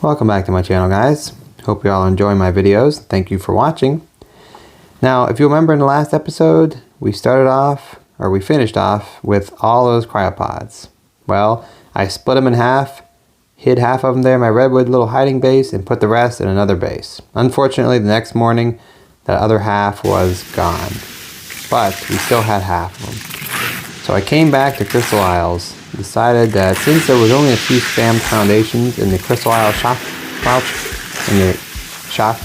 Welcome back to my channel, guys. Hope you all enjoy my videos. Thank you for watching. Now, if you remember in the last episode, we finished off with all those cryopods. Well, I split them in half, hid half of them there in my redwood little hiding base, and put the rest in another base. Unfortunately, the next morning, that other half was gone. But we still had half of them. So I came back to Crystal Isles, decided that since there was only a few spam foundations in the Crystal Isle shock pouch, in the shock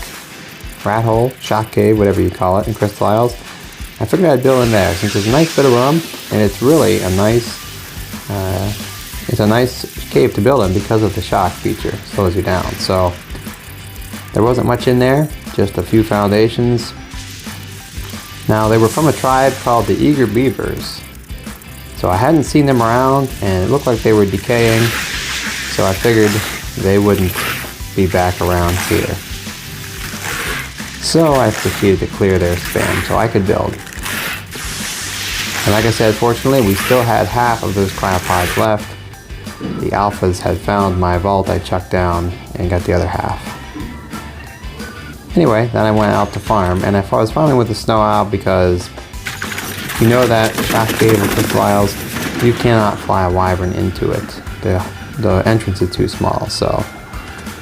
rat hole, shock cave, whatever you call it, in Crystal Isles, I figured I'd build in there since there's a nice bit of room and it's really a nice cave to build in because of the shock feature. Slows you down. So there wasn't much in there, just a few foundations. Now they were from a tribe called the Eager Beavers. So I hadn't seen them around and it looked like they were decaying, so I figured they wouldn't be back around here. So I proceeded to clear their spam so I could build. And like I said, fortunately we still had half of those cryopods left. The alphas had found my vault I chucked down and got the other half. Anyway, then I went out to farm, and I was farming with the snow owl because you know that shock cave in Crystal Isles, you cannot fly a wyvern into it. The entrance is too small, so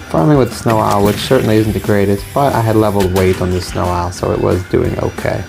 farming with the snow owl, which certainly isn't the greatest, but I had leveled weight on the snow owl, so it was doing okay.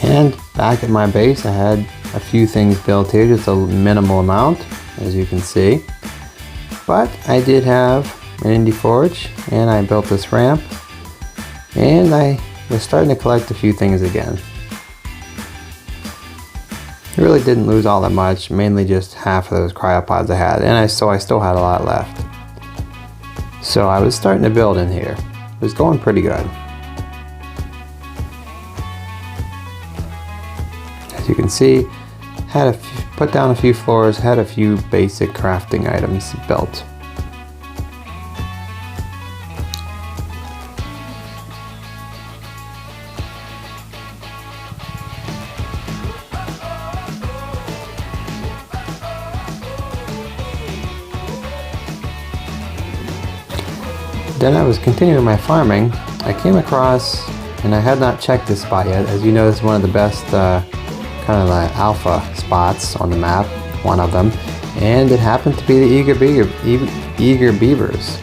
And back at my base I had a few things built here, just a minimal amount as you can see. But I did have an Indie Forge and I built this ramp and I was starting to collect a few things again. I really didn't lose all that much, mainly just half of those cryopods I had, and I still had a lot left. So I was starting to build in here. It was going pretty good. As you can see, put down a few floors, had a few basic crafting items built. Then I was continuing my farming. I came across, and I had not checked this spot yet, as you know this is one of the best kind of like alpha spots on the map, one of them, and it happened to be the Eager Beavers.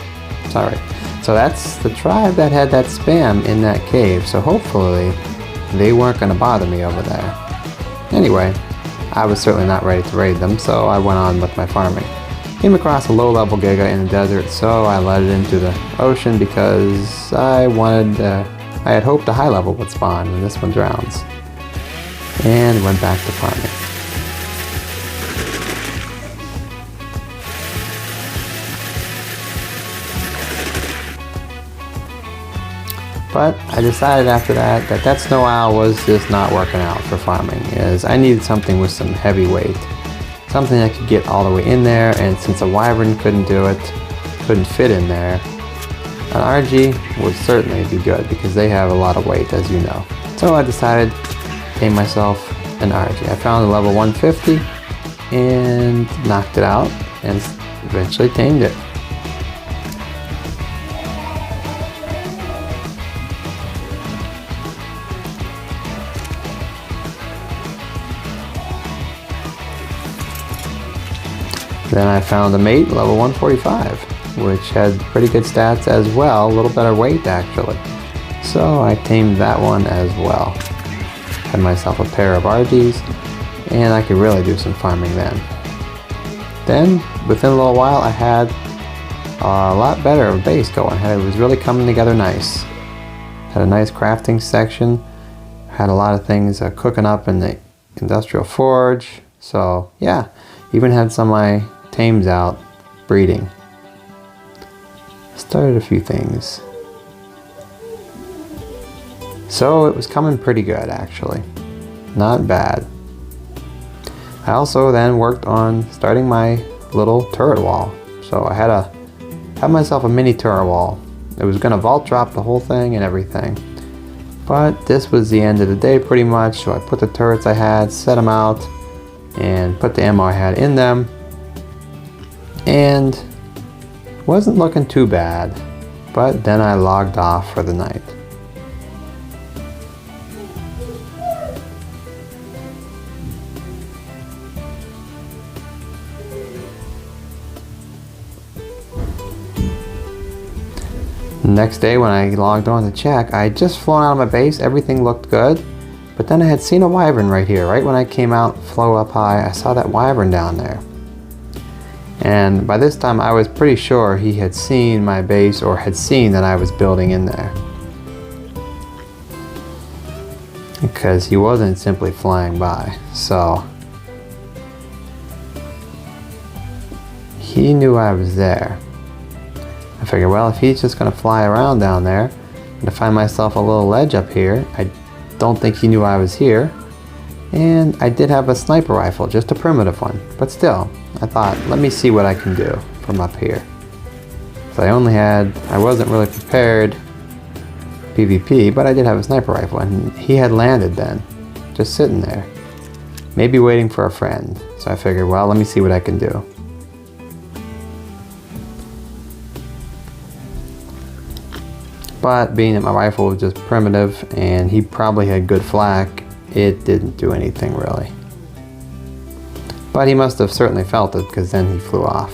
Sorry. So that's the tribe that had that spam in that cave, so hopefully they weren't going to bother me over there. Anyway, I was certainly not ready to raid them, so I went on with my farming. Came across a low-level Giga in the desert, so I let it into the ocean because I had hoped a high level would spawn when this one drowns. And went back to farming. But I decided after that snow owl was just not working out for farming, as I needed something with some heavy weight. Something that could get all the way in there, and since a wyvern couldn't do it, couldn't fit in there, an RG would certainly be good because they have a lot of weight, as you know. So I decided to tame myself an RG. I found a level 150 and knocked it out and eventually tamed it. Then I found a mate, level 145, which had pretty good stats as well, a little better weight actually. So I tamed that one as well. Had myself a pair of RGs, and I could really do some farming then. Then, within a little while, I had a lot better of a base going. It was really coming together nice. Had a nice crafting section, had a lot of things cooking up in the industrial forge. So yeah, even had some of my tames out breeding. Started a few things. So it was coming pretty good actually. Not bad. I also then worked on starting my little turret wall. So I had myself a mini turret wall. It was gonna vault drop the whole thing and everything. But this was the end of the day pretty much, so I put the turrets I had, set them out, and put the ammo I had in them. And wasn't looking too bad, but then I logged off for the night. Next day when I logged on to check, I had just flown out of my base, everything looked good, but then I had seen a wyvern right here. Right when I came out, flew up high, I saw that wyvern down there. And by this time I was pretty sure he had seen my base or had seen that I was building in there. Because he wasn't simply flying by, so he knew I was there. I figured, well, if he's just gonna fly around down there, I'm gonna find myself a little ledge up here. I don't think he knew I was here. And I did have a sniper rifle, just a primitive one, but still, I thought, let me see what I can do from up here. So I wasn't really prepared PvP, but I did have a sniper rifle, and he had landed then, just sitting there, maybe waiting for a friend. So I figured, well, let me see what I can do. But being that my rifle was just primitive and he probably had good flak, it didn't do anything really. But he must have certainly felt it because then he flew off.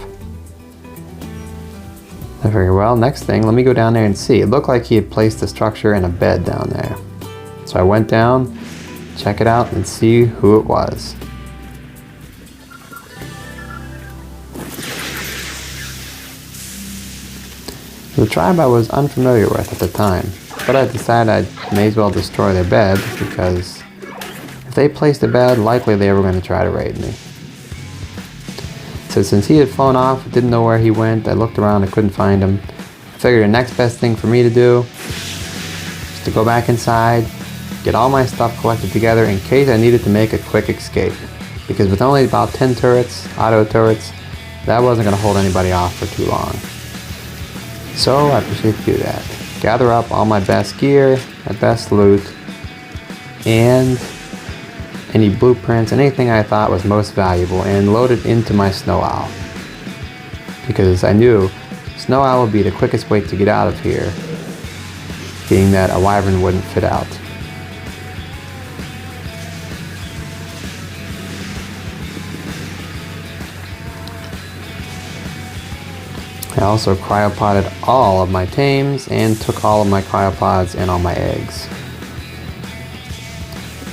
I figured, well, next thing, let me go down there and see. It looked like he had placed the structure in a bed down there. So I went down, check it out, and see who it was. The tribe I was unfamiliar with at the time, but I decided I may as well destroy their bed because if they placed a bed, likely they were going to try to raid me. So since he had flown off, didn't know where he went, I looked around, I couldn't find him. I figured the next best thing for me to do is to go back inside, get all my stuff collected together in case I needed to make a quick escape. Because with only about 10 turrets, auto turrets, that wasn't going to hold anybody off for too long. So I proceeded to do that. Gather up all my best gear, my best loot, and any blueprints, anything I thought was most valuable, and load it into my Snow Owl. Because I knew Snow Owl would be the quickest way to get out of here, being that a wyvern wouldn't fit out. I also cryopoded all of my tames and took all of my cryopods and all my eggs.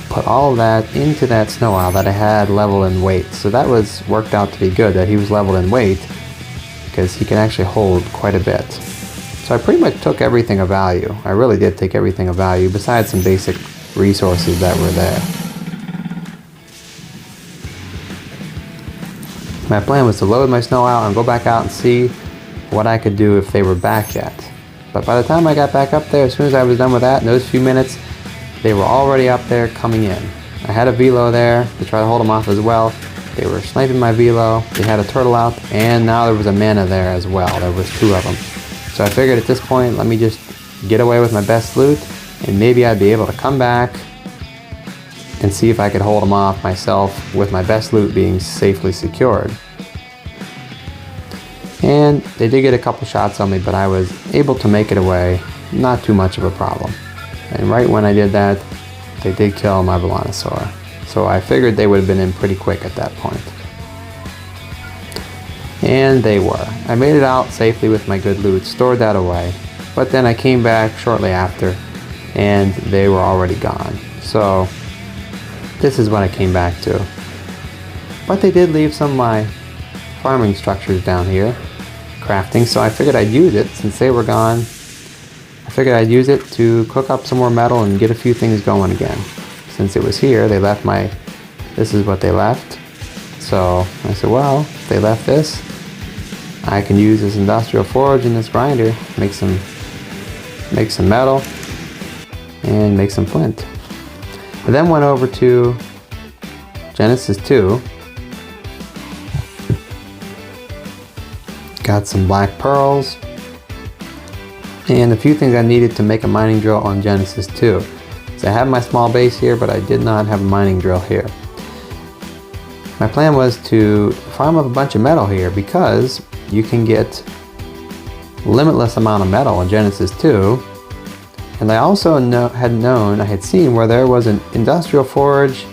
Put all of that into that Snow Owl that I had leveled in weight. So that worked out to be good that he was leveled in weight because he can actually hold quite a bit. So I pretty much took everything of value. I really did take everything of value besides some basic resources that were there. My plan was to load my Snow Owl and go back out and see what I could do if they were back yet. But by the time I got back up there, as soon as I was done with that, in those few minutes, they were already up there coming in. I had a velo there to try to hold them off as well. They were sniping my velo, they had a turtle out, and now there was a mana there as well. There was two of them. So I figured at this point, let me just get away with my best loot, and maybe I'd be able to come back and see if I could hold them off myself with my best loot being safely secured. And they did get a couple shots on me, but I was able to make it away, not too much of a problem. And right when I did that, they did kill my Velonasaur. So I figured they would have been in pretty quick at that point. And they were. I made it out safely with my good loot, stored that away, but then I came back shortly after and they were already gone. So this is what I came back to. But they did leave some of my farming structures down here, crafting, so I figured I'd use it since they were gone. I figured I'd use it to cook up some more metal and get a few things going again. Since it was here, they left this is what they left. So I said, well, if they left this, I can use this industrial forge and this grinder, make some metal and make some flint. I then went over to Genesis 2, got some black pearls, and a few things I needed to make a mining drill on Genesis 2. So I have my small base here, but I did not have a mining drill here. My plan was to farm up a bunch of metal here because you can get limitless amount of metal in Genesis 2. And I also had seen where there was an industrial forge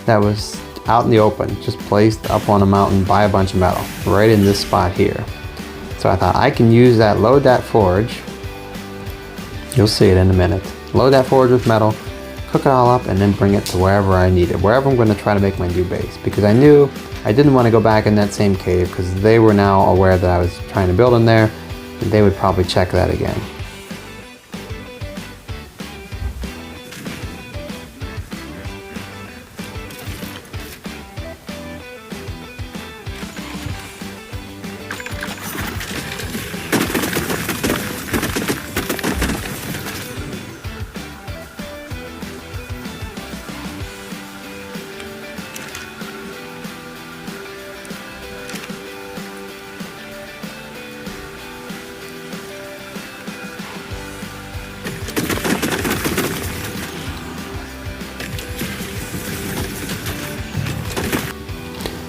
that was out in the open, just placed up on a mountain by a bunch of metal, right in this spot here. So I thought I can use that, load that forge. You'll see it in a minute. Load that forge with metal, cook it all up, and then bring it to wherever I need it, wherever I'm going to try to make my new base. Because I knew I didn't want to go back in that same cave because they were now aware that I was trying to build in there, and they would probably check that again.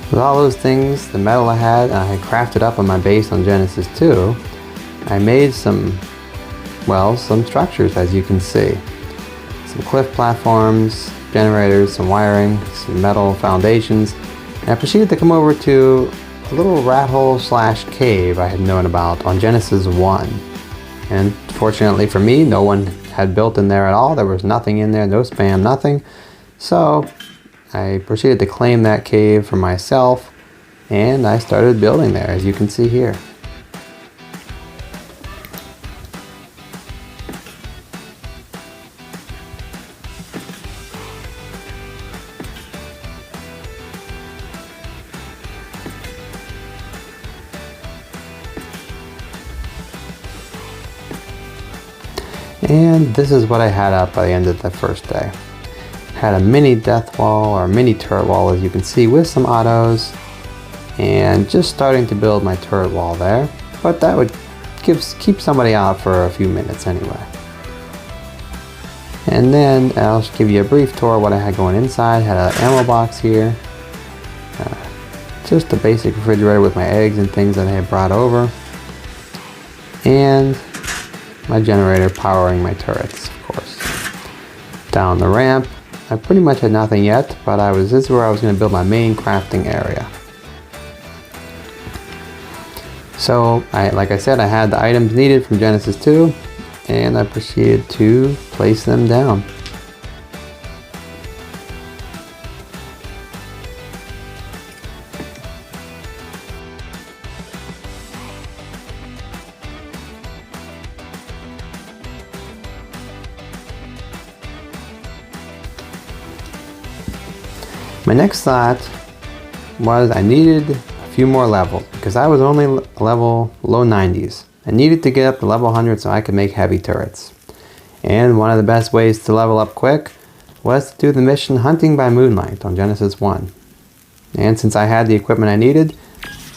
With all those things, the metal I had crafted up on my base on Genesis 2, I made some structures, as you can see. Some cliff platforms, generators, some wiring, some metal foundations, and I proceeded to come over to a little rat hole / cave I had known about on Genesis 1. And fortunately for me, no one had built in there at all. There was nothing in there, no spam, nothing. So I proceeded to claim that cave for myself, and I started building there, as you can see here. And this is what I had up by the end of the first day. Had a mini death wall, or mini turret wall, as you can see, with some autos, and just starting to build my turret wall there, but that would keep somebody out for a few minutes anyway. And then I'll just give you a brief tour of what I had going inside. Had an ammo box here, just a basic refrigerator with my eggs and things that I had brought over, and my generator powering my turrets, of course. Down the ramp, I pretty much had nothing yet, but this is where I was going to build my main crafting area. So, like I said, I had the items needed from Genesis 2, and I proceeded to place them down. My next thought was I needed a few more levels because I was only level low 90s. I needed to get up to level 100 so I could make heavy turrets. And one of the best ways to level up quick was to do the mission Hunting by Moonlight on Genesis 1. And since I had the equipment I needed,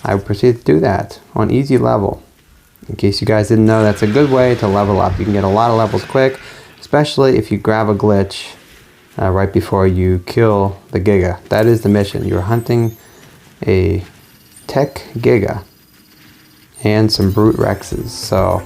I proceeded to do that on easy level. In case you guys didn't know, that's a good way to level up. You can get a lot of levels quick, especially if you grab a glitch right before you kill the Giga. That is the mission. You're hunting a Tech Giga and some Brute Rexes. So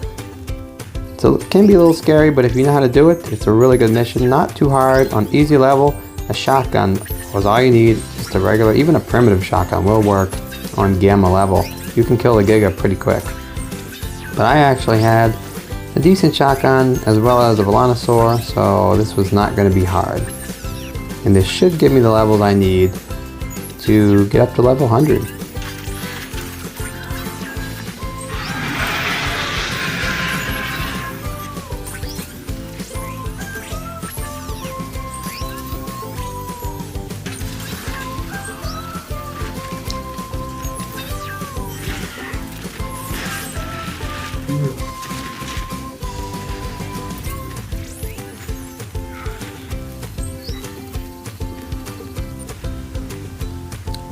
it can be a little scary, but if you know how to do it, it's a really good mission. Not too hard, on easy level. A shotgun was all you need. Just a regular, even a primitive shotgun will work on Gamma level. You can kill the Giga pretty quick. But I actually had a decent shotgun as well as a Velonosaur, so this was not going to be hard. And this should give me the levels I need to get up to level 100.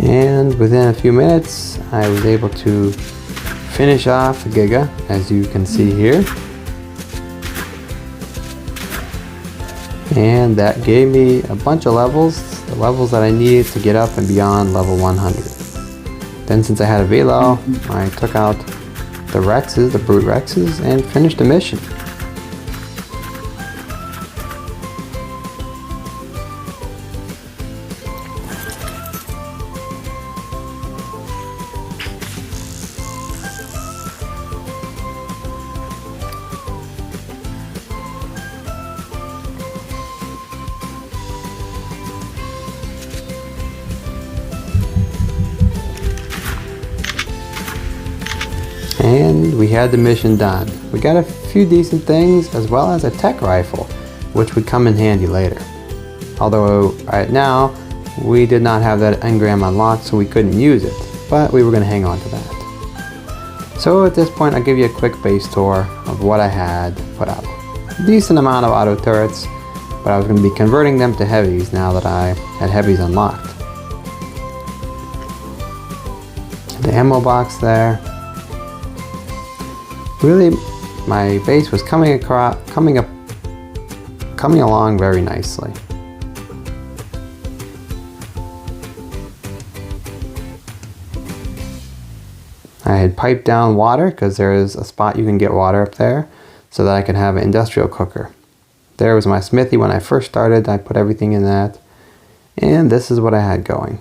And within a few minutes, I was able to finish off Giga, as you can see here. And that gave me a bunch of levels, the levels that I needed to get up and beyond level 100. Then since I had a Velo, I took out the Rexes, the Brute Rexes, and finished the mission. And we had the mission done. We got a few decent things as well as a tech rifle, which would come in handy later. Although right now we did not have that engram unlocked, so we couldn't use it, but we were going to hang on to that. So at this point I'll give you a quick base tour of what I had put out. A decent amount of auto turrets, but I was going to be converting them to heavies now that I had heavies unlocked. The ammo box there. Really, my base was coming along very nicely. I had piped down water because there is a spot you can get water up there, so that I could have an industrial cooker. There was my smithy when I first started. I put everything in that, and this is what I had going.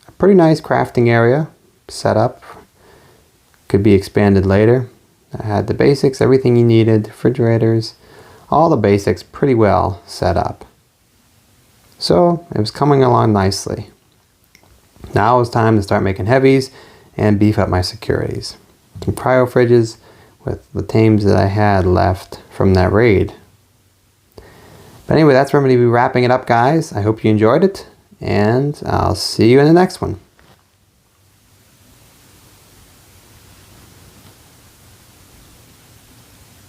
A pretty nice crafting area set up. Could be expanded later. I had the basics, everything you needed, refrigerators, all the basics pretty well set up. So it was coming along nicely. Now it was time to start making heavies and beef up my securities. Some cryo fridges with the tames that I had left from that raid. But anyway, that's where I'm going to be wrapping it up, guys. I hope you enjoyed it, and I'll see you in the next one.